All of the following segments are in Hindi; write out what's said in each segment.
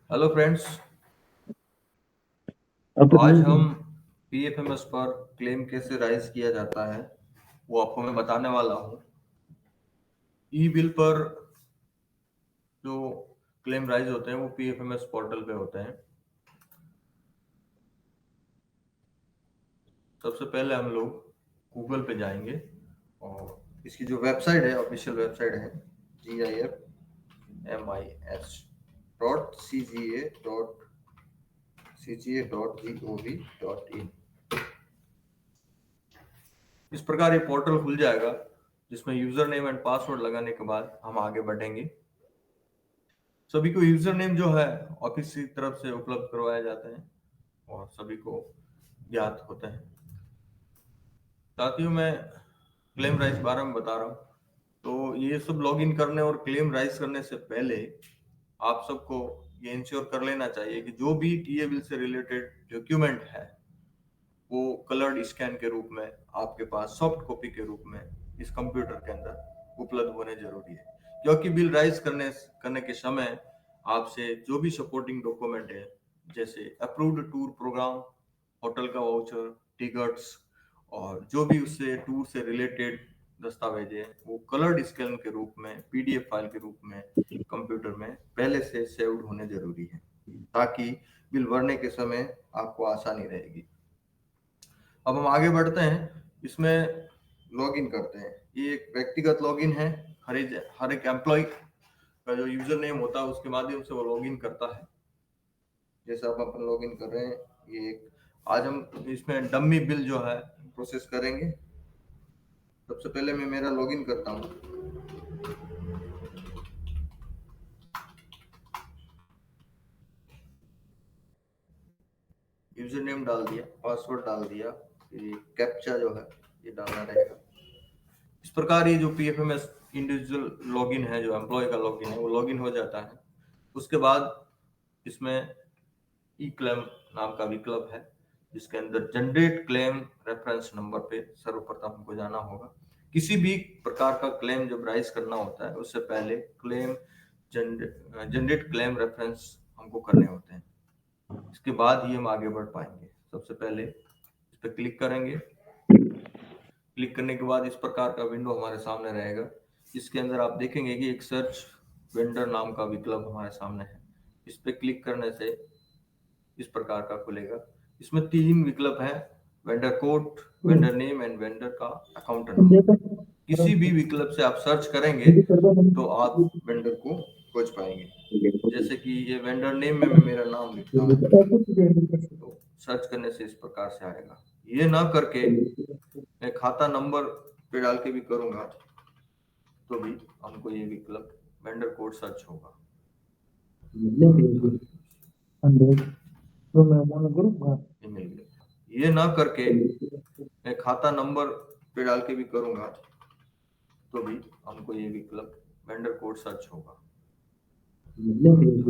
Hello friends. अब आज हम पीएफएमएस पर क्लेम कैसे राइज किया जाता है वो आपको मैं बताने वाला हूँ। ई बिल पर जो क्लेम राइज होते हैं वो पीएफएमएस पोर्टल पे होते हैं। सबसे पहले हम लोग गूगल पे जाएंगे और इसकी जो वेबसाइट है, ऑफिशियल वेबसाइट है GIFMIS.CGA.CGA.gov.in। इस प्रकार ये पोर्टल खुल जाएगा जिसमें यूजर नेम एंड पासवर्ड लगाने के बाद हम आगे बढ़ेंगे। सभी को यूजर नेम जो है ऑफिस की तरफ से उपलब्ध करवाए जाते हैं और सभी को ज्ञात होते हैं। साथियों, मैं क्लेम राइज बारे में बता रहा हूँ। तो ये सब लॉगिन करने और क्लेम राइज करने से पहले आप सबको ये इंश्योर कर लेना चाहिए कि जो भी टीए बिल से रिलेटेड डॉक्यूमेंट है वो कलर्ड स्कैन के रूप में आपके पास सॉफ्ट कॉपी के रूप में इस कंप्यूटर के अंदर उपलब्ध होने जरूरी है, क्योंकि बिल राइज करने के समय आपसे जो भी सपोर्टिंग डॉक्यूमेंट है जैसे अप्रूव्ड टूर प्रोग्राम, होटल का वाउचर, टिकट्स और जो भी उससे टूर से रिलेटेड दस्तावेज है वो कलर्ड स्कैन के रूप में पीडीएफ फाइल के रूप में कंप्यूटर में पहले से सेव्ड होने जरूरी है, ताकि बिल भरने के समय आपको आसानी रहेगी। अब हम आगे बढ़ते हैं, इसमें लॉगिन करते हैं। ये एक व्यक्तिगत लॉगिन है। हर एक एम्प्लॉय का जो यूजर नेम होता है उसके माध्यम से वो लॉगिन करता है। जैसे आप अपन लॉगिन कर रहे हैं, ये एक आज हम इसमें डम्मी बिल जो है प्रोसेस करेंगे। सबसे पहले मैं मेरा लॉगिन करता हूँ। यूजर नेम डाल दिया, पासवर्ड डाल दिया, ये कैप्चा जो है ये डालना रहेगा। इस प्रकार ये जो पीएफएमएस इंडिविजुअल लॉगिन है, जो एम्प्लॉय का लॉगिन है, वो लॉगिन हो जाता है। उसके बाद इसमें ई क्लेम नाम का विकल्प है जिसके अंदर जनरेट क्लेम रेफरेंस नंबर पे सर्वप्रथम हमको जाना होगा। किसी भी प्रकार का क्लेम जब राइज करना होता है उससे पहले क्लेम जनरेट क्लेम रेफरेंस हमको करने होते हैं। इसके बाद ही हम आगे बढ़ पाएंगे। सबसे पहले इस पर क्लिक करेंगे। क्लिक करने के बाद इस प्रकार का विंडो हमारे सामने रहेगा, जिसके अंदर आप देखेंगे कि एक सर्च वेंडर नाम का विकल्प हमारे सामने है। इस पर क्लिक करने से इस प्रकार का खुलेगा। इसमें तीन विकल्प हैं: vendor code, vendor name and vendor का अकाउंट नंबर। किसी भी विकल्प से आप सर्च करेंगे तो आप वेंडर को खोज पाएंगे। जैसे कि ये वेंडर नेम में मैं मेरा नाम लिखता हूँ तो सर्च करने से इस प्रकार से आएगा। ये ना करके मैं खाता नंबर पे डाल के भी करूंगा तो भी हमको ये विकल्प वेंडर कोड सर्च होगा। ये मिल गया। ये ना करके मैं खाता नंबर पे डाल के भी करूंगा तो भी हमको ये विकल्प वेंडर कोड सर्च होगा। ये मिल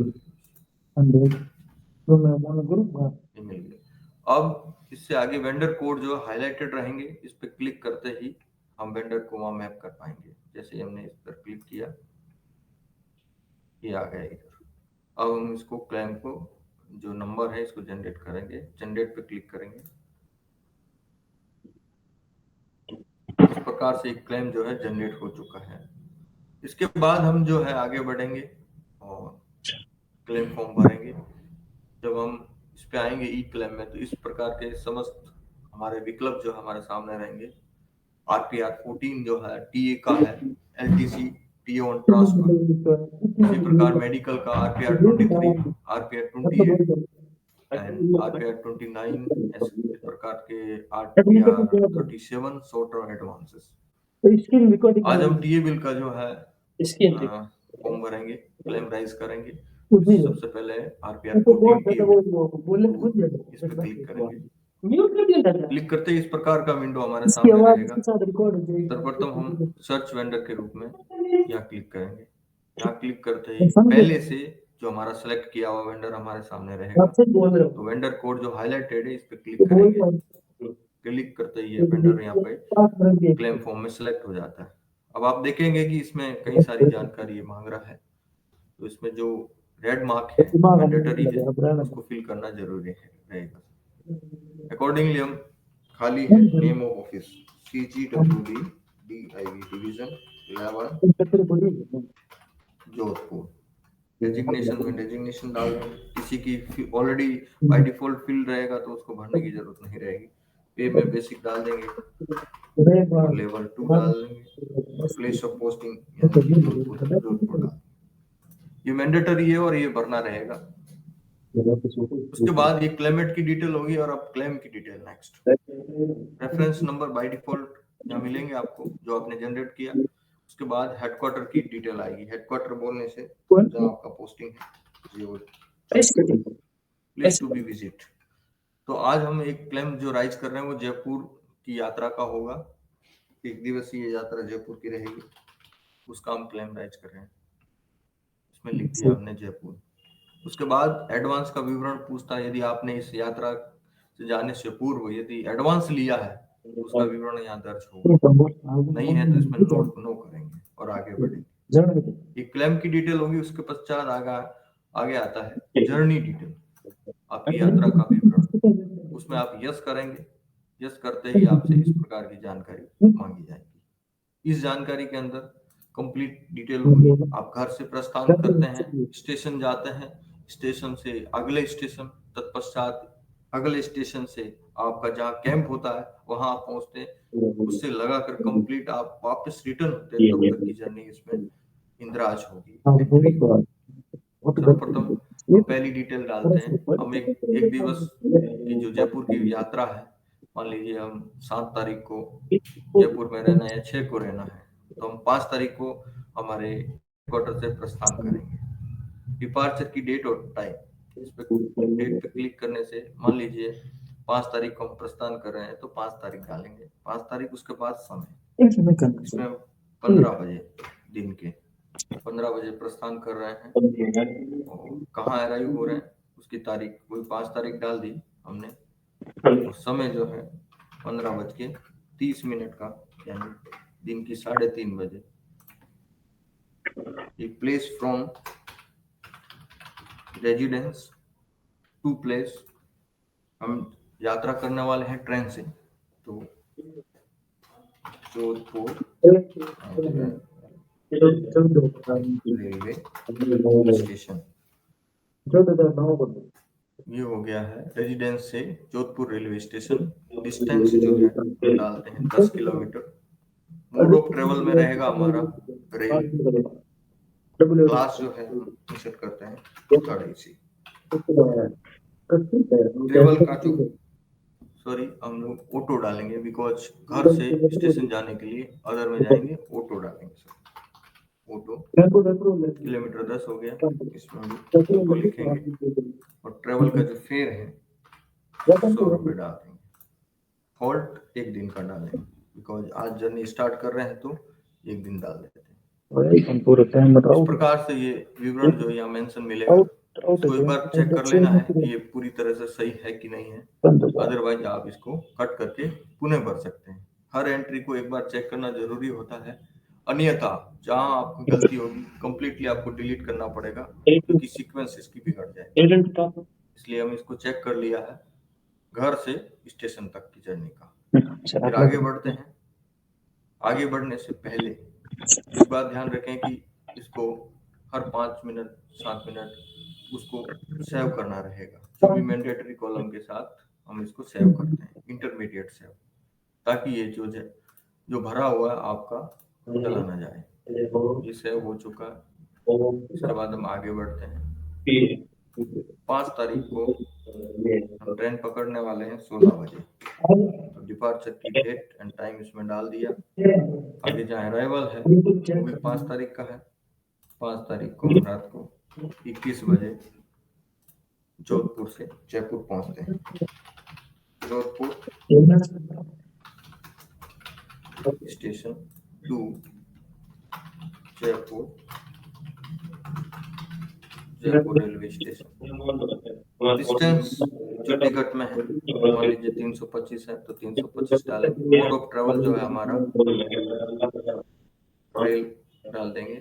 गया। अब इससे आगे वेंडर कोड जो हाईलाइटेड रहेंगे, इस पर क्लिक करते ही हम वेंडर को वहां मैप कर पाएंगे। जैसे ही हमने इस पर क्लिक किया ये आ गया इधर। अब हम इसको क्लेम को जो नंबर है इसको जनरेट करेंगे। जनरेट पे क्लिक करेंगे। इस प्रकार से एक क्लेम जो है जनरेट हो चुका है। इसके बाद हम जो है आगे बढ़ेंगे और क्लेम फॉर्म भरेंगे। जब हम इस पे आएंगे ई क्लेम में, तो इस प्रकार के समस्त हमारे विकल्प जो हमारे सामने रहेंगे। आरपीआर 14 जो है टीए का है, एलटीसी टीए ऑन ट्रांसफर। इसी प्रकार मेडिकल का आरपीआर 23, आरपीआर 28 एंड आरपीआर 29। इस प्रकार के आरपीआर 37 शॉर्ट टर्म एडवांसेस। आज हम टीए बिल का जो है फॉर्म भरेंगे, क्लेम राइज करेंगे। सबसे पहले आरपीआर 14 टीए बिल, इस पे क्लिक करेंगे। क्लिक करते ही इस प्रकार का विंडो हमारे सामने रहेगा। सर्वप्रथम हम सर्च वेंडर के रूप में यहाँ क्लिक करेंगे। यहाँ क्लिक करते ही पहले से जो हमारा सेलेक्ट किया हुआ वेंडर हमारे सामने रहेगा। तो वेंडर कोड जो हाईलाइटेड है इस पे क्लिक करेंगे। क्लिक करते ही ये वेंडर यहाँ पे क्लेम फॉर्म में सिलेक्ट हो जाता है। अब आप देखेंगे कि इसमें कई सारी जानकारी मांग रहा है। तो इसमें जो रेड मार्क है, मैंडेटरी है, उसको फिल करना जरूरी है रहेगा। अकॉर्डिंगली हम खाली है name of office CGWD DIV division 11 Jodhpur. Designation में डेजिग्नेशन डाल देंगे, किसी की ऑलरेडी बाय डिफॉल्ट फिल रहेगा तो उसको भरने की जरूरत नहीं रहेगी। पे में बेसिक डाल देंगे और लेवल 2 डाल देंगे। प्लेस ऑफ पोस्टिंग यानी कि जोधपुर डाल देंगे। ये मैंडेटरी है और ये भरना रहेगा। उसके बाद ये क्लेमेंट की डिटेल होगी और अब क्लेम की detail next. Reference number by default यहाँ मिलेंगे आपको जो आपने जनरेट किया। उसके बाद हेडक्वार्टर की डिटेल आएगी। हेडक्वार्टर बोलने से जहाँ आपका पोस्टिंग है प्लेस टू बी विजिट। तो आज हम एक क्लेम जो राइज कर रहे हैं वो जयपुर की यात्रा का होगा। 1 दिवसीय यात्रा जयपुर की रहेगी, उसका हम क्लेम राइज कर रहे हैं। इसमें लिख दिया हमने जयपुर। उसके बाद एडवांस का विवरण पूछता है। यदि आपने इस यात्रा से जाने से पूर्व यदि एडवांस लिया है तो उसका विवरण यहाँ दर्ज होगा, नहीं है तो इसमें नो करेंगे और आगे बढ़ेंगे। ये क्लेम की डिटेल होगी। उसके पश्चात आगे आता है जर्नी डिटेल, आपकी यात्रा का विवरण। उसमें आप यस करेंगे। यस करते ही आपसे इस प्रकार की जानकारी मांगी जाएगी। इस जानकारी के अंदर कंप्लीट डिटेल होगी। आप घर से प्रस्थान करते हैं, स्टेशन जाते हैं, स्टेशन से अगले स्टेशन, तत्पश्चात अगले स्टेशन से आपका जहाँ कैंप होता है वहां आप पहुंचते हैं। उससे लगाकर कंप्लीट आप वापस रिटर्न होते हैं तब तक की जर्नी इसमें इंद्राज होगी। सर्वप्रथम हम पहली डिटेल डालते हैं। हम एक दिवस की जो जयपुर की यात्रा है, मान लीजिए हम 7 तारीख को जयपुर में रहना है या 6 को रहना है, तो हम 5 तारीख को हमारे क्वार्टर से प्रस्थान करेंगे। डिपार्चर की डेट और टाइम, इस पे डेट पे क्लिक करने से मान लीजिए 5 तारीख को हम प्रस्थान कर रहे हैं तो 5 तारीख डालेंगे। 5 तारीख उसके बाद समय, इसमें हम 15 बजे दिन के 15 बजे प्रस्थान कर रहे हैं और कहाँ अराइव हो रहे हैं उसकी तारीख वही 5 तारीख डाल दी हमने। और समय जो है 15:30 का यानी दिन की 3:30 बजे। एक place from residence to place, हम यात्रा करने वाले हैं ट्रेन से, तो जोधपुर रेलवे स्टेशन, ये हो गया है रेजिडेंस से जोधपुर रेलवे स्टेशन। डिस्टेंस जो है हम डालते हैं 10 किलोमीटर। मोड ऑफ ट्रेवल में रहेगा हमारा रेल। क्लास जो है हम सेट करते हैं थर्ड AC। ट्रेवल का जो हम लोग ऑटो डालेंगे बिकॉज घर से स्टेशन जाने के लिए अदर में जाएंगे, ऑटो डालेंगे सर। ऑटो किलोमीटर 10 हो गया, इसमें ऑटो लिखेंगे और ट्रेवल का जो फेयर है 100 रुपये डाल देंगे। हॉल्ट 1 दिन का डालेंगे बिकॉज आज जर्नी स्टार्ट कर रहे हैं तो 1 दिन डाल देते हैं। इस प्रकार से ये विवरण जो यहाँ मेंशन मिलेगा तो एक बार चेक कर लेना है कि ये पूरी तरह से सही है कि नहीं है, अदरवाइज आप इसको कट करके पुनः भर सकते हैं। हर एंट्री को एक बार चेक करना जरूरी होता है, अन्यथा जहां आपको गलती होगी कंप्लीटली आपको डिलीट करना पड़ेगा क्योंकि सीक्वेंस इसकी बिगड़ जाएगी। इसलिए हम इसको चेक कर लिया है घर से स्टेशन तक की जर्नी का। फिर आगे बढ़ते हैं। आगे बढ़ने से पहले एक बात ध्यान रखें कि इसको हर 5 मिनट 7 मिनट उसको सेव करना रहेगा। जो भी मैंडेटरी कॉलम के साथ हम इसको सेव करते हैं, इंटरमीडिएट सेव, ताकि ये जो भरा हुआ है आपका चला ना जाए। ये सेव हो चुका है। इसके बाद हम आगे बढ़ते हैं। 5 तारीख को हम ट्रेन पकड़ने वाले हैं 16 बजे। तो डिपार्चर की डेट एंड टाइम इसमें डाल दिया। आगे जहाँ अराइवल है वो भी 5 तारीख का है। 5 तारीख को हम रात को 21 बजे जोधपुर से जयपुर पहुंचते हैं। Jodhpur station to Jaipur railway station. Distance जो टिकट में है मान लीजिए 325 है तो 325 डालें। मोड ऑफ ट्रेवल जो है हमारा रेल डाल देंगे।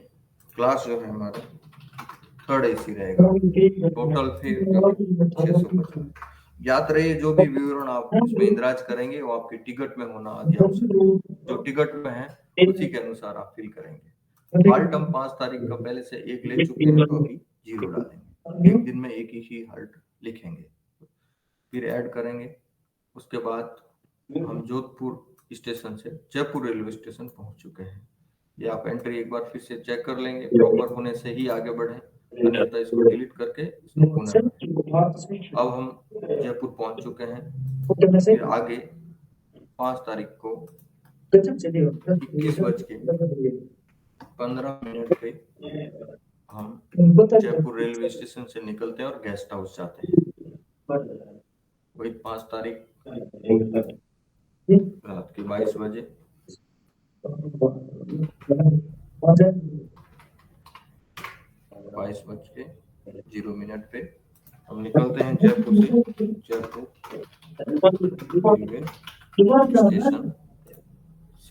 क्लास जो है हमारा थर्ड एसी रहेगा। टोटल फेयर का 650। याद रहे जो भी विवरण आप इसमें इंदराज करेंगे वो आपके टिकट में होना अति आवश्यक है। जो टिकट में है उसी के अनुसार आप फिल करेंगे। हाल्ट हम 5 तारीख का पहले से एक ले चुके हैं, तो अभी 0 डालेंगे। एक दिन में एक ही हाल्ट लिखेंगे, फिर ऐड करेंगे। उसके बाद हम जोधपुर स्टेशन से जयपुर रेलवे स्टेशन पहुंच चुके हैं। ये आप एंट्री एक बार फिर से चेक कर लेंगे, प्रॉपर होने से ही आगे बढ़ें, अन्यथा इसको डिलीट करके इसको पुनः भरें। अब हम जयपुर पहुंच चुके हैं। फिर आगे 5 तारीख को 21:15 पे हम जयपुर रेलवे स्टेशन से निकलते हैं और गेस्ट हाउस जाते हैं। वही 5 तारीख रात के 22 बजे 22:00 पे हम निकलते हैं जयपुर से। जयपुर रेलवे स्टेशन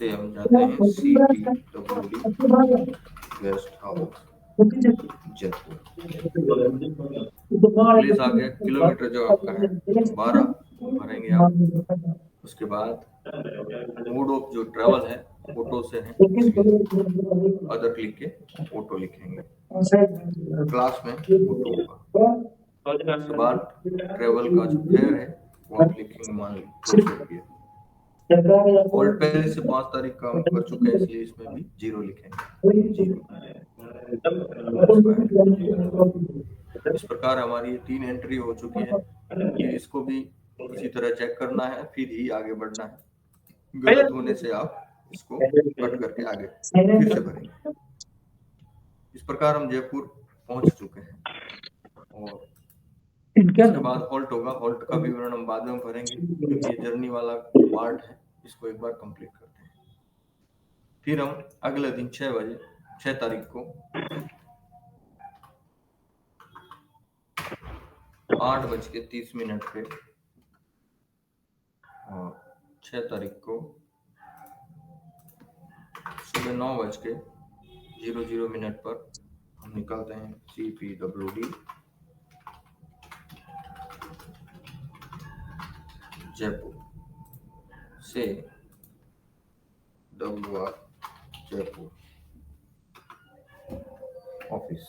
से हम जाते हैं CPWD guest house Jaipur. Place आ गया, किलोमीटर जो आपका है 12 भरेंगे आप। उसके बाद मोड ऑफ जो ट्रेवल है ऑटो से है, अदर क्लिक के ऑटो लिखेंगे, क्लास में ऑटो होगा। उसके बाद ट्रेवल का जो फेयर है वो आप लिखेंगे, मान लीजिए 200 रुपये। और पहले से 5 तारीख का हम कर चुके हैं, इसलिए इसमें भी 0 लिखेंगे, 0। इस प्रकार हमारी ये 3 एंट्री हो चुकी है। फिर इसको भी इसी तरह चेक करना है, फिर ही आगे बढ़ना है। गलत होने से आप इसको कट करके आगे फिर से भरेंगे। इस प्रकार हम जयपुर पहुंच चुके हैं और इसके बाद हॉल्ट होगा। हॉल्ट का विवरण हम बाद में भरेंगे, क्योंकि ये जर्नी वाला पार्ट है, इसको एक बार कंप्लीट करते हैं। फिर हम अगले दिन 6 बजे 6 तारीख को 8:30 पे और 6 तारीख को सुबह 9:00 पर हम निकलते हैं CPWD जयपुर से WR जयपुर ऑफिस।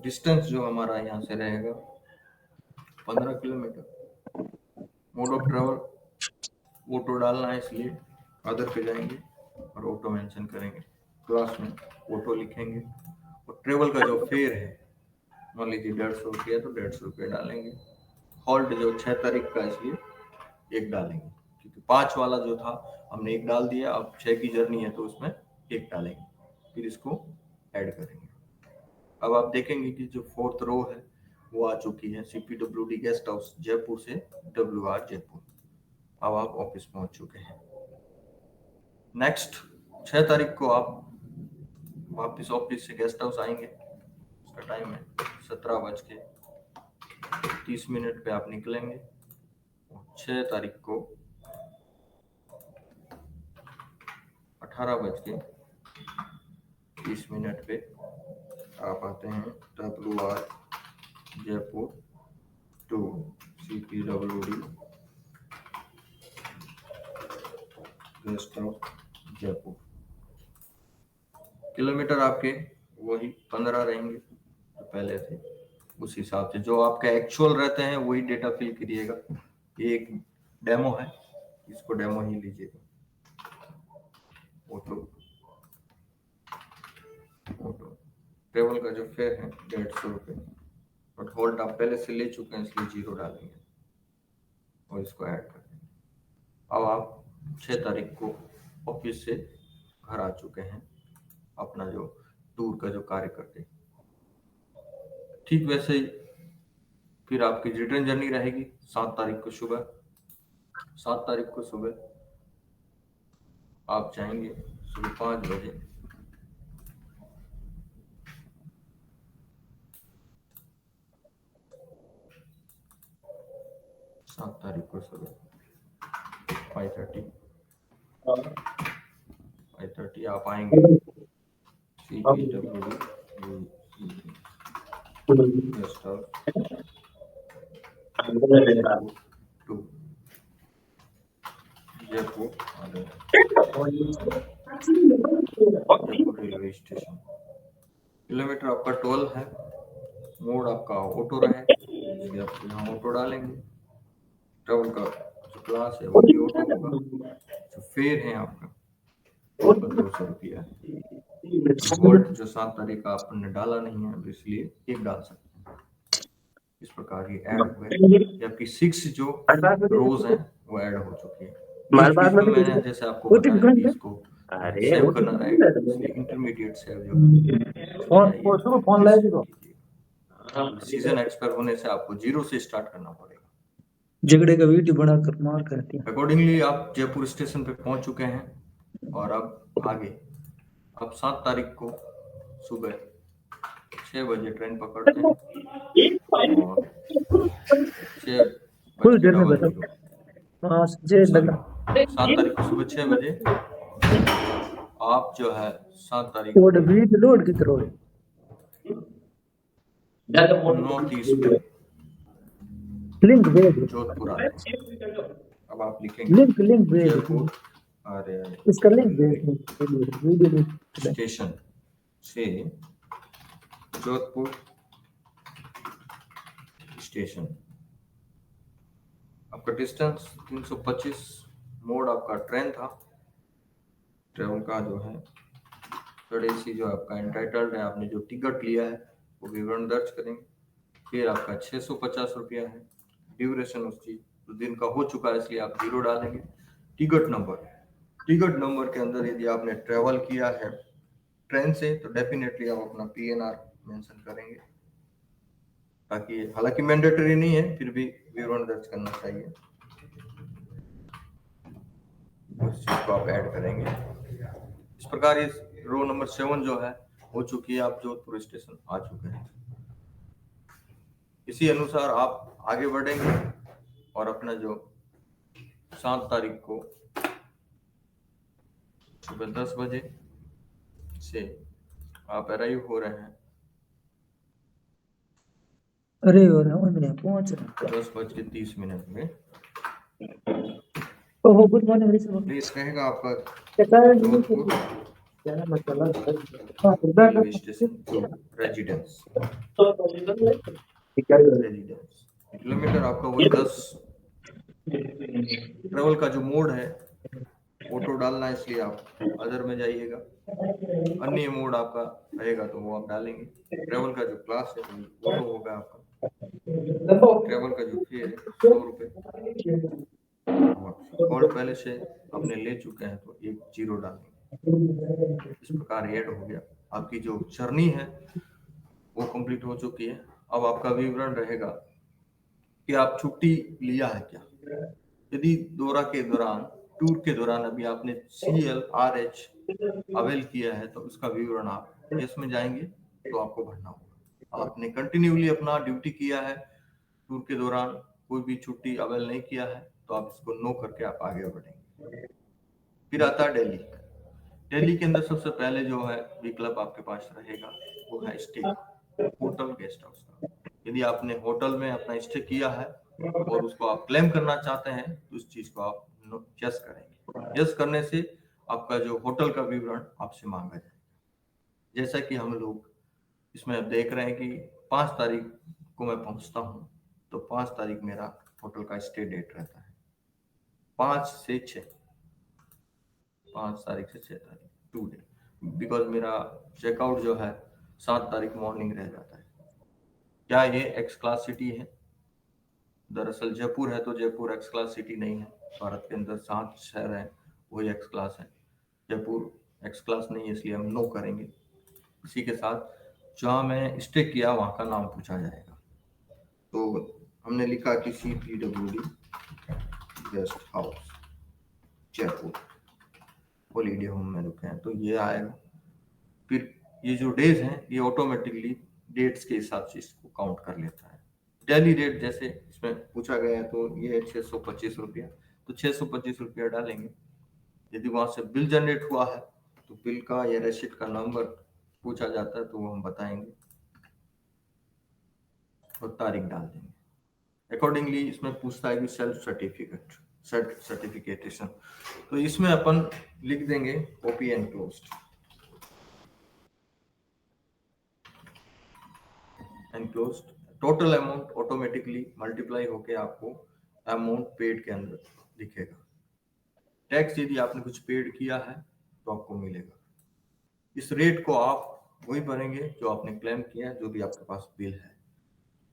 डिस्टेंस जो हमारा यहाँ से रहेगा 15 kilometre. Mode of travel auto डालना है, इसलिए अदर पे जाएंगे और ऑटो मेंशन करेंगे, क्लास में ऑटो लिखेंगे। और ट्रेवल का जो फेयर है मान लीजिए 150 रुपया, तो 150 रुपये डालेंगे। हॉल्ट जो 6 तारीख का, इसलिए 1 डालेंगे, क्योंकि 5 वाला जो था हमने 1 डाल दिया, अब 6 की जर्नी है तो उसमें 1 डालेंगे, फिर इसको ऐड करेंगे। अब आप देखेंगे कि जो 4th रो है वो आ चुकी है, CPWD गेस्ट हाउस जयपुर से WR जयपुर। अब आप ऑफिस पहुंच चुके हैं। नेक्स्ट 6 तारीख को आप वापस ऑफिस से गेस्ट हाउस आएंगे। उसका टाइम है 17:30 पे आप निकलेंगे। 6 तारीख को 18:30 पे आप आते हैं WR Jaipur to CPWD guest house Jaipur. Kilometre आपके वही 15 रहेंगे तो पहले थे, उस हिसाब से जो आपका एक्चुअल रहते हैं वही डेटा फिल करिएगा। ये एक डेमो है, इसको डेमो ही लीजिएगा। ऑटो ट्रेवल का जो फेयर है 150 रुपये, बट हॉल्ट आप पहले से ले चुके हैं, इसलिए 0 डालेंगे और इसको ऐड कर देंगे। अब आप 6 तारीख को ऑफिस से घर आ चुके हैं, अपना जो टूर का जो कार्य करते। ठीक वैसे ही फिर आपकी रिटर्न जर्नी रहेगी 7 तारीख को सुबह। 7 तारीख को सुबह आप जाएंगे सुबह 5 बजे सुबह 5:30 आप आएंगे CPWD guest house 2 Jaipur Jaipur railway station. Kilometre आपका 12 है। मोड आपका ऑटो रहे, इसलिए आप यहाँ ऑटो डालेंगे। ट्रेवल का जो क्लास है वो भी ऑटो होगा। जो फेयर है आपका 200 रुपया है। वोल्ट जो 7 तारीख का आपने डाला नहीं है, इसलिए 1 डाल सकते हैं। इस प्रकार ये ऐड हुए। आपकी 6 जो रोज हैं वो ऐड हो चुकी है। बीच बीच में मैंने जैसे आपको बताया कि इसको सेव करना रहेगा, इसलिए इंटरमीडिएट सेव जो है फोन लाएगी सीजन एक्सपायर होने से आपको 0 से स्टार्ट करना पड़ेगा। झगड़े का वीडियो बनाकर मार करती है। अकॉर्डिंगली आप जयपुर स्टेशन पे पहुंच चुके हैं और अब आगे अब 7 तारीख को सुबह 6 बजे ट्रेन पकड़ते हैं और 6:00 7 तारीख को सुबह 6 बजे आप जो है 7 तारीख को लोड की तरह 9:30 पे लिंक भेज जोधपुर आते हैं। अब आप लिखेंगे लिंक भेज जयपुर अरे इसका लिंक भेज स्टेशन से जोधपुर स्टेशन। आपका डिस्टेंस 325। मोड आपका ट्रेन था। ट्रेवल का जो है थर्ड AC जो आपका एंटाइटल्ड है, आपने जो टिकट लिया है वो विवरण दर्ज करेंगे। फिर आपका 650 रुपया है। ड्यूरेशन उस चीज तो दिन का हो चुका है, इसलिए आप 0 डालेंगे। टिकट नंबर के अंदर यदि आपने ट्रेवल किया है ट्रेन से तो डेफिनेटली आप अपना PNR मेंशन करेंगे, ताकि हालांकि मैंडेटरी नहीं है फिर भी विवरण दर्ज करना चाहिए। उस चीज को आप ऐड करेंगे। इस प्रकार इस रो नंबर 7 जो है हो चुकी है। आप जोधपुर स्टेशन आ चुके हैं। इसी अनुसार आप आगे बढ़ेंगे और अपना जो 7 तारीख को सुबह 10 बजे से आप अराइव हो रहे हैं। अरे पहुंच रहे 10:30 में ओहो गुड मॉर्निंग प्लेस रहेगा आपका क्या जोधपुर रेलवे स्टेशन जो रेजिडेंस। किलोमीटर आपका वही 10। ट्रेवल का जो मोड है ऑटो डालना है, इसलिए आप अदर में जाइएगा। अन्य मोड आपका रहेगा तो वो आप डालेंगे। ट्रेवल का जो क्लास है वो ऑटो होगा आपका। ट्रेवल का जो फी है 100 रुपये और पहले से आपने ले चुके हैं तो 1 0 डालेंगे। इस प्रकार ऐड हो गया। आपकी जो जर्नी है वो कंप्लीट हो चुकी है। अब आपका विवरण रहेगा कि आप छुट्टी लिया है क्या। यदि दौरा के दौरान टूर के दौरान अभी आपने CLRH अवेल किया है तो उसका विवरण आप इसमें जाएंगे तो आपको भरना होगा। आपने कंटिन्यूली अपना ड्यूटी किया है, टूर के दौरान कोई भी छुट्टी अवेल नहीं किया है तो आप इसको नो करके आप आगे बढ़ेंगे। फिर आता है दिल्ली के अंदर सबसे पहले जो है विकल्प आपके पास रहेगा वो है स्टे, होटल गेस्ट हाउस का। यदि आपने होटल में अपना स्टे किया है और उसको आप क्लेम करना चाहते हैं तो उस चीज को आप यस करेंगे। यस करने से आपका जो होटल का विवरण आपसे मांगा जाएगा। जैसा कि हम लोग इसमें अब देख रहे हैं कि 5 तारीख को मैं पहुंचता हूं तो 5 तारीख मेरा होटल का स्टे डेट रहता है। 5 से 6, 5 तारीख से 6 तारीख 2 डे, बिकॉज मेरा चेकआउट जो है 7 तारीख मॉर्निंग रह जाता है। क्या ये एक्स क्लास सिटी है? दरअसल जयपुर है तो जयपुर एक्स क्लास सिटी नहीं है। भारत के अंदर 7 शहर हैं वही एक्स क्लास है। जयपुर एक्स क्लास नहीं है, इसलिए हम नो करेंगे। इसी के साथ जहाँ मैं स्टे किया वहाँ का नाम पूछा जाएगा। तो हमने लिखा कि CPWD guest house Jaipur holiday home में रुके हैं तो ये आएगा। फिर ये जो डेज हैं ये ऑटोमेटिकली डेट्स के हिसाब से इसको काउंट कर लेता है। डेली रेट जैसे इसमें पूछा गया है तो ये है 625 रुपया, तो 625 रुपया डालेंगे। यदि वहां से बिल जनरेट हुआ है तो बिल का या रेसिप्ट का नंबर पूछा जाता है तो वो हम बताएंगे। और तारीख डाल देंगे। अकॉर्डिंगली इसमें पूछता है कि सेल्फ सर्टिफिकेटेशन, तो इसमें अपन लिख देंगे copy enclosed. Enclosed total amount automatically multiply होके आपको अमाउंट पेड के अंदर दिखेगा। टैक्स यदि आपने कुछ पेड किया है तो आपको मिलेगा। इस रेट को आप वही भरेंगे जो आपने क्लेम किया है, जो भी आपके पास बिल है।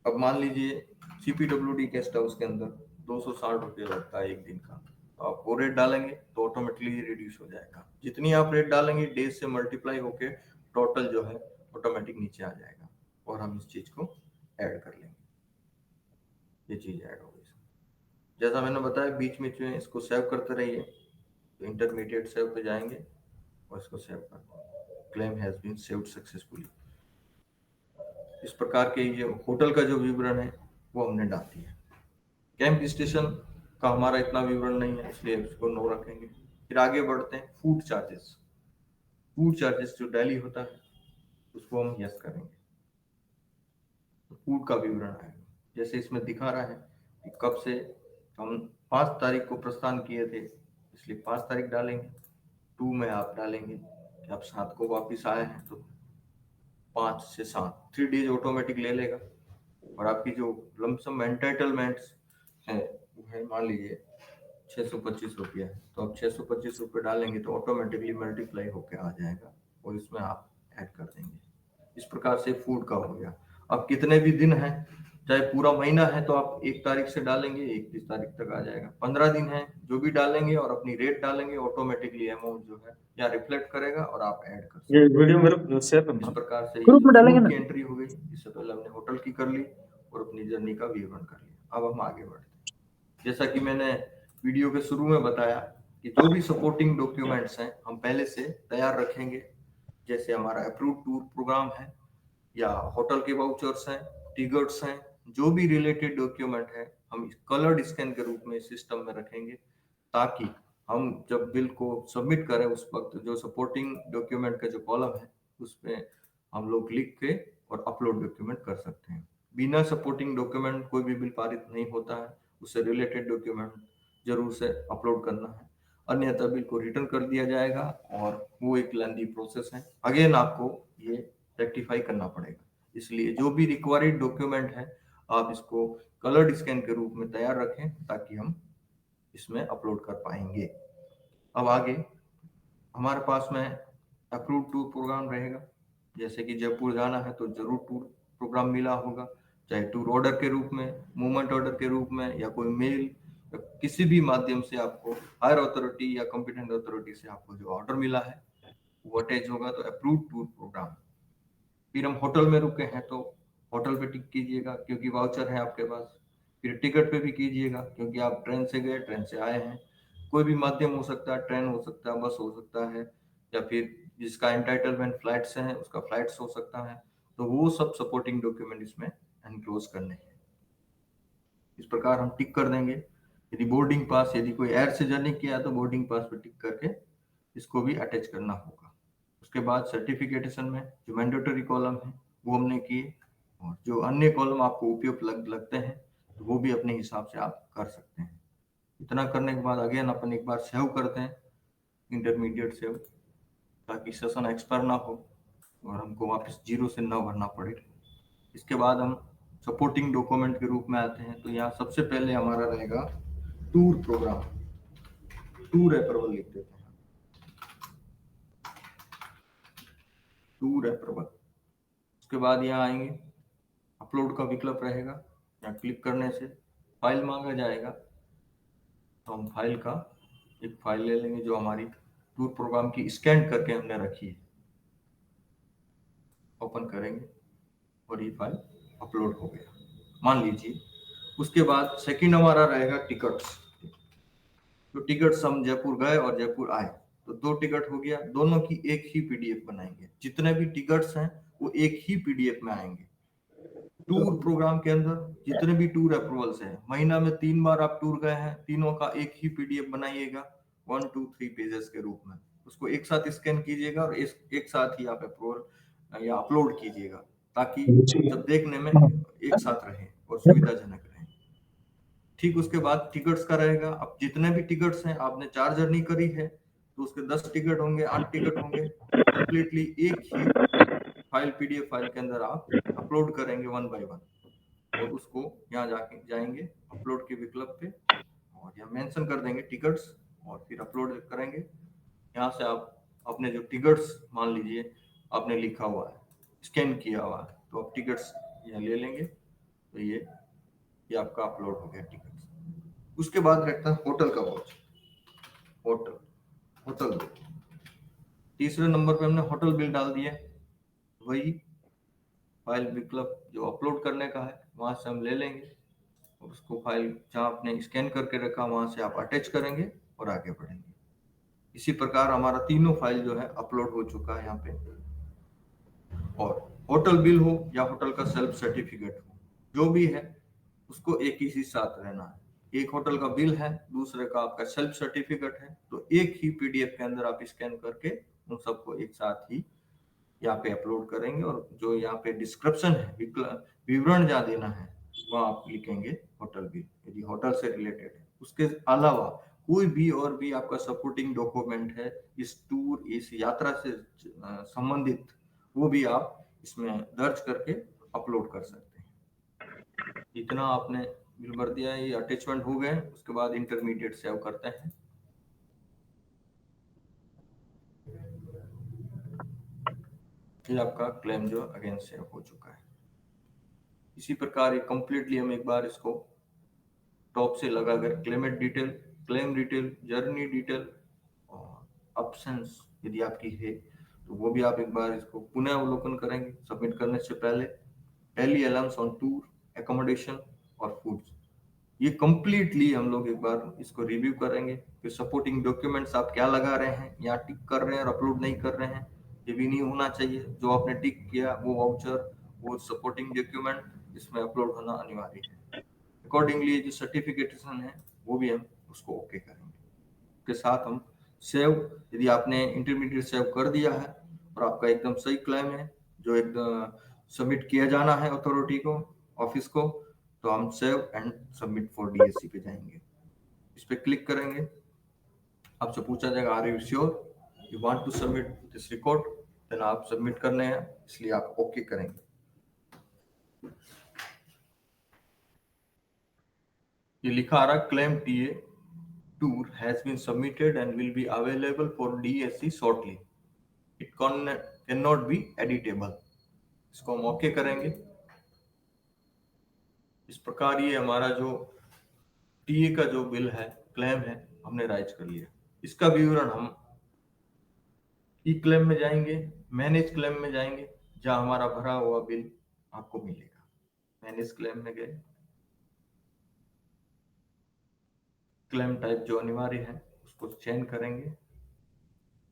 अब मान लीजिए CPWD गेस्ट हाउस के अंदर 260 रुपये लगता है एक दिन का, तो आप वो रेट डालेंगे तो ऑटोमेटिकली रिड्यूस हो जाएगा। जितनी आप रेट डालेंगे डेज से मल्टीप्लाई होके टोटल जो है ऑटोमेटिक नीचे आ जाएगा, और हम इस चीज को ऐड कर लेंगे। ये चीज ऐड हो गई। जैसा मैंने बताया बीच में इसको सेव करते रहिए, तो इंटरमीडिएट सेव पे जाएंगे और इसको सेव कर देंगे। Claim has been saved successfully. इस प्रकार के ये होटल का जो विवरण है वो हमने डाल दिया। कैंप स्टेशन का हमारा इतना विवरण नहीं है, इसलिए इसको नो रखेंगे। फिर आगे बढ़ते हैं। फूड चार्जेस, फूड चार्जेस जो डेली होता है उसको हम यस करेंगे। तो फूड का विवरण आएगा, जैसे इसमें दिखा रहा है कि कब से हम 5 तारीख को प्रस्थान किए थे, इसलिए 5 तारीख डालेंगे। 2 में आप डालेंगे कि आप 7 को वापिस आए हैं, तो 5 से 7 3 डेज ऑटोमेटिक ले लेगा। और आपकी जो लमसम एंटाइटलमेंट्स है वो है मान लीजिए 625 रुपया है, तो आप 625 रुपये डालेंगे तो ऑटोमेटिकली मल्टीप्लाई होकर आ जाएगा और इसमें आप ऐड कर देंगे। इस प्रकार से फूड का हो गया। अब कितने भी दिन है, चाहे पूरा महीना है तो आप 1 तारीख से डालेंगे 31 तारीख तक आ जाएगा। 15 दिन है, जो भी डालेंगे और अपनी रेट डालेंगे ऑटोमेटिकली अमाउंट जो है या रिफ्लेक्ट करेगा और आप ऐड कर सकते ये हैं। वीडियो मेरे शेयर करना। इस प्रकार से ग्रुप में डालेंगे फूड ना। की एंट्री हो गई। इससे पहले हमने होटल की कर ली और अपनी जर्नी का विवरण कर लिया। अब हम आगे बढ़ते हैं। जैसा कि मैंने वीडियो के शुरू में बताया कि जो भी सपोर्टिंग डॉक्यूमेंट्स हैं हम पहले से तैयार रखेंगे। जैसे हमारा अप्रूव टूर प्रोग्राम है या होटल के वाउचर्स हैं, टिकट्स हैं, जो भी रिलेटेड डॉक्यूमेंट है हम कलर्ड स्कैन के रूप में सिस्टम में रखेंगे, ताकि हम जब बिल को सबमिट करें उस वक्त जो सपोर्टिंग डॉक्यूमेंट का जो कॉलम है उसमें हम लोग लिख के और अपलोड डॉक्यूमेंट कर सकते हैं। बिना सपोर्टिंग डॉक्यूमेंट कोई भी बिल पारित नहीं होता है, उससे रिलेटेड डॉक्यूमेंट जरूर से अपलोड करना है, अन्यथा बिल को रिटर्न कर दिया जाएगा और वो एक लेंथी प्रोसेस है। अगेन आपको ये रेक्टिफाई करना पड़ेगा, इसलिए जो भी रिक्वायर्ड डॉक्यूमेंट है आप इसको कलर्ड स्कैन के रूप में तैयार रखें ताकि हम इसमें अपलोड कर पाएंगे। अब आगे हमारे पास में अप्रूव टूर प्रोग्राम रहेगा। जैसे कि जयपुर जाना है तो जरूर टूर प्रोग्राम मिला होगा, चाहे टूर ऑर्डर के रूप में, मूवमेंट ऑर्डर के रूप में, या कोई मेल या किसी भी माध्यम से आपको हायर अथॉरिटी या कॉम्पिटेंट अथॉरिटी से आपको जो ऑर्डर मिला है वो अटैच होगा, तो अप्रूव टूर प्रोग्राम। फिर हम होटल में रुके हैं तो होटल पे टिक कीजिएगा क्योंकि वाउचर है आपके पास। फिर टिकट पे भी कीजिएगा क्योंकि आप ट्रेन से गए, ट्रेन से आए हैं। कोई भी माध्यम हो सकता है, ट्रेन हो सकता है, बस हो सकता है, या फिर जिसका एंटाइटलमेंट फ्लाइट से है उसका फ्लाइट्स हो सकता है। तो वो सब सपोर्टिंग डॉक्यूमेंट इसमें एनक्लोज करने हैं। इस प्रकार हम टिक कर देंगे। यदि बोर्डिंग पास, यदि कोई एयर से जर्नी किया तो बोर्डिंग पास पे टिक करके इसको भी अटैच करना होगा। उसके बाद सर्टिफिकेटेशन में जो मैंडेटरी कॉलम है वो हमने किए, और जो अन्य कॉलम आपको उपयुक्त लगते हैं तो वो भी अपने हिसाब से आप कर सकते हैं। इतना करने के बाद अगेन अपन एक बार सेव करते हैं, इंटरमीडिएट सेव, ताकि सेशन एक्सपायर ना हो और हमको वापस 0 से ना भरना पड़े। इसके बाद हम सपोर्टिंग डॉक्यूमेंट के रूप में आते हैं, तो यहाँ सबसे पहले हमारा रहेगा टूर प्रोग्राम। टूर अप्रूवल लिख देते हैं, टूर अप्रूवल। उसके बाद यहाँ आएंगे, अपलोड का विकल्प रहेगा, यहाँ क्लिक करने से फाइल मांगा जाएगा, तो हम फाइल का एक फाइल ले लेंगे जो हमारी टूर प्रोग्राम की स्कैन करके हमने रखी है। ओपन करेंगे और ये फाइल अपलोड हो गया मान लीजिए। उसके बाद सेकंड हमारा रहेगा टिकट्स। तो टिकट्स हम जयपुर गए और जयपुर आए तो 2 टिकट हो गया, दोनों की एक ही पीडीएफ बनाएंगे। जितने भी टिकट्स हैं वो एक ही पीडीएफ में आएंगे। टूर प्रोग्राम के अंदर जितने भी टूर अप्रूवल्स हैं, महीना में 3 बार आप टूर गए हैं, तीनों का एक ही पीडीएफ बनाइएगा 1 2 3 पेजेस के रूप में। उसको एक साथ स्कैन कीजिएगा और एक साथ ही आप अप्रूवल या अपलोड कीजिएगा, ताकि सब देखने में एक साथ रहे और सुविधाजनक रहे। ठीक उसके बाद टिकट्स का रहेगा। अब जितने भी टिकट्स हैं, आपने 4 जर्नी करी है तो उसके 10 टिकट होंगे, 8 टिकट होंगे, कंप्लीटली एक ही फाइल पीडीएफ फाइल के अंदर आप अपलोड करेंगे वन बाय वन, और उसको यहाँ जाके जाएंगे अपलोड के विकल्प पे और यहाँ मेंशन कर देंगे टिकट्स और फिर अपलोड करेंगे। यहाँ से आप अपने जो टिकट्स मान लीजिए आपने लिखा हुआ है, स्कैन किया हुआ है, तो आप टिकट्स यहाँ ले लेंगे, तो ये आपका अपलोड हो गया टिकट्स। उसके बाद रहता है होटल का वाउचर। होटल बिल, तीसरे नंबर पे हमने होटल बिल डाल दिया। वही फाइल विकल्प जो अपलोड करने का है वहां से हम ले लेंगे और उसको फाइल जहाँ आपने स्कैन करके रखा वहां से आप अटैच करेंगे और आगे बढ़ेंगे। इसी प्रकार हमारा तीनों फाइल जो है अपलोड हो चुका है यहाँ पे। और होटल बिल हो या होटल का सेल्फ सर्टिफिकेट हो, जो भी है उसको एक ही साथ रहना है। एक होटल का बिल है, दूसरे का आपका सेल्फ सर्टिफिकेट है, तो एक ही पीडीएफ के अंदर आप स्कैन करके उन सबको एक साथ ही यहाँ पे अपलोड करेंगे। और जो यहाँ पे डिस्क्रिप्शन है, विवरण जहाँ देना है वहाँ आप लिखेंगे होटल बिल, यदि होटल से रिलेटेड है। उसके अलावा कोई भी और भी आपका सपोर्टिंग डॉक्यूमेंट है इस टूर, इस यात्रा से संबंधित, वो भी आप इसमें दर्ज करके अपलोड कर सकते हैं। इतना आपने बिल भर दिया है, ये अटैचमेंट हो गए। उसके बाद इंटरमीडिएट सेव करते हैं। ये आपका क्लेम जो अगेन सेव हो चुका है। इसी प्रकार ये कंप्लीटली हम एक बार इसको टॉप से लगाकर Clement detail, claim detail, journey detail और ऑप्शंस यदि आपकी है तो वो भी आप एक बार इसको पुनः अवलोकन करेंगे सबमिट करने से पहले। Daily allowance on tour, accommodation और फूड्स, ये कंप्लीटली हम लोग एक बार इसको रिव्यू करेंगे। फिर सपोर्टिंग डॉक्यूमेंट्स आप क्या लगा रहे हैं, यहाँ टिक कर रहे हैं और अपलोड नहीं कर रहे हैं, ये भी नहीं होना चाहिए। जो आपने टिक किया वो वाउचर, वो सपोर्टिंग डॉक्यूमेंट इसमें अपलोड होना अनिवार्य है। अकॉर्डिंगली जो सर्टिफिकेशन है वो भी हम उसको ओके करेंगे। के साथ हम सेव, यदि आपने इंटरमीडिएट सेव कर दिया है और आपका एकदम सही क्लेम है जो एकदम सबमिट किया जाना है अथॉरिटी को, ऑफिस को, तो हम save and submit for DSC पे जाएंगे। इस पे क्लिक करेंगे, आपसे पूछा जाएगा are you sure you want to submit this record, then आप सबमिट करने हैं, इसलिए आप ओके करेंगे। ये लिखा आ रहा claim TA tour has been submitted and will be available for DSC shortly. It cannot be editable. इसको हम ओके करेंगे। इस प्रकार ये हमारा जो टीए का जो बिल है, क्लेम है, हमने राइज कर लिया। इसका विवरण हम ई क्लेम में जाएंगे, मैनेज क्लेम में जाएंगे, जहां हमारा भरा हुआ बिल आपको मिलेगा। मैनेज क्लेम में गए, क्लेम टाइप जो अनिवार्य है उसको चेंज करेंगे,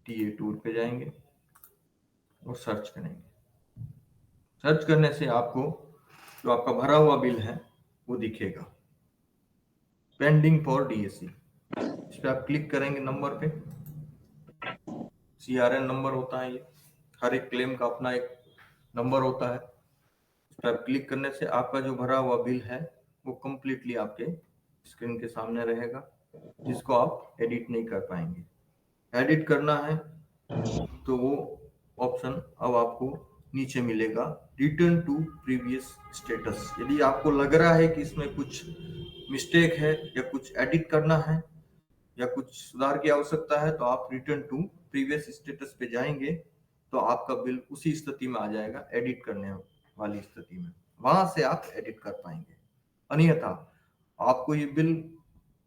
टीए टूर पे जाएंगे और सर्च करेंगे। सर्च करने से आपको जो आपका भरा हुआ बिल है वो दिखेगा, पेंडिंग फॉर डीएससी। इस पर आप क्लिक करेंगे, नंबर पे सीआरएन नंबर होता है, ये हर एक क्लेम का अपना एक नंबर होता है। इस पर आप क्लिक करने से आपका जो भरा हुआ बिल है वो कंप्लीटली आपके स्क्रीन के सामने रहेगा, जिसको आप एडिट नहीं कर पाएंगे। एडिट करना है तो वो ऑप्शन अब आपको नीचे मिलेगा, रिटर्न टू प्रीवियस स्टेटस। यदि आपको लग रहा है कि इसमें कुछ मिस्टेक है या कुछ एडिट करना है या कुछ सुधार की आवश्यकता है, तो आप रिटर्न टू प्रीवियस स्टेटस पे जाएंगे तो आपका बिल उसी स्थिति में आ जाएगा, एडिट करने वाली स्थिति में, वहां से आप एडिट कर पाएंगे। अन्यथा आपको ये बिल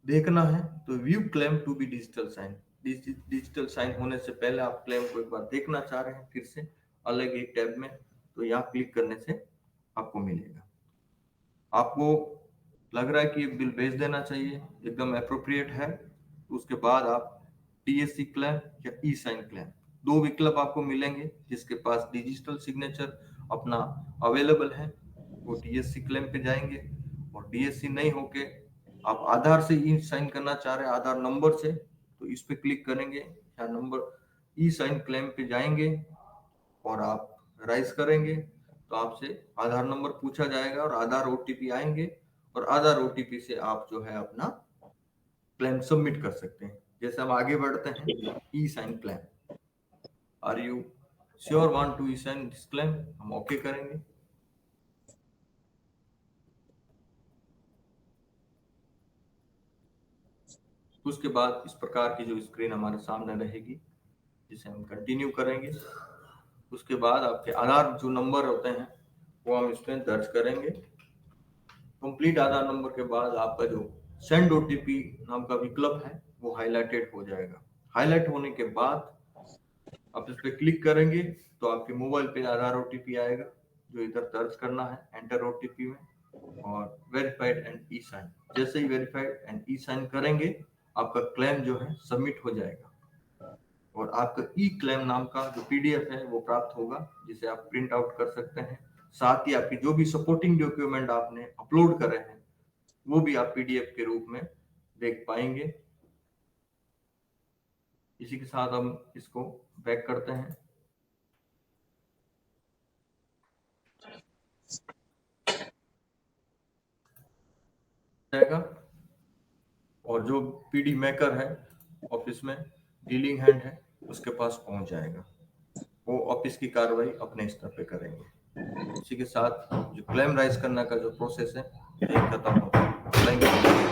देखना है तो view claim to be digital sign, digital sign होने से पहले आप क्लेम को एक बार देखना चाह रहे हैं फिर से अलग एक टैब में, तो यहाँ क्लिक करने से आपको मिलेगा। आपको लग रहा है कि बिल भेज देना चाहिए, एकदम अप्रोप्रिएट है, तो उसके बाद आप डीएससी क्लेम या ई साइन क्लेम, दो विकल्प आपको मिलेंगे। जिसके पास डिजिटल सिग्नेचर अपना अवेलेबल है वो डीएससी क्लेम पे जाएंगे, और डीएससी नहीं होके आप आधार से ई साइन करना चाह रहे हैं, आधार नंबर से, तो इस पे क्लिक करेंगे या नंबर ई साइन क्लेम पे जाएंगे और आप राइज करेंगे। तो आपसे आधार नंबर पूछा जाएगा और आधार ओटीपी आएंगे, और आधार ओटीपी से आप जो है अपना क्लेम सबमिट कर सकते हैं। जैसे हम आगे बढ़ते हैं, e sign claim. Are you sure want to e sign this claim? हम ओके करेंगे। उसके बाद इस प्रकार की जो स्क्रीन हमारे सामने रहेगी, जिसे हम कंटिन्यू करेंगे। उसके बाद आपके आधार जो नंबर होते हैं वो हम इसमें दर्ज करेंगे। कंप्लीट आधार नंबर के बाद आपका जो सेंड ओटीपी नाम का विकल्प है वो हाईलाइटेड हो जाएगा। हाईलाइट होने के बाद आप इस पर क्लिक करेंगे तो आपके मोबाइल पे आधार ओटीपी आएगा, जो इधर दर्ज करना है एंटर ओटीपी में, और वेरीफाइड एंड ई साइन। जैसे ही वेरीफाइड एंड ई साइन करेंगे आपका क्लेम जो है सबमिट हो जाएगा, और आपका ई क्लेम नाम का जो पीडीएफ है वो प्राप्त होगा, जिसे आप प्रिंट आउट कर सकते हैं। साथ ही आपकी जो भी सपोर्टिंग डॉक्यूमेंट आपने अपलोड करे हैं वो भी आप पीडीएफ के रूप में देख पाएंगे। इसी के साथ हम इसको बैक करते हैं। जाएगा, और जो पीडी मेकर है ऑफिस में डीलिंग हैंड है उसके पास पहुंच जाएगा। वो ऑफिस की कार्रवाई अपने स्तर पे करेंगे। इसी के साथ जो क्लेम राइज करने का जो प्रोसेस है ये खत्म होता है।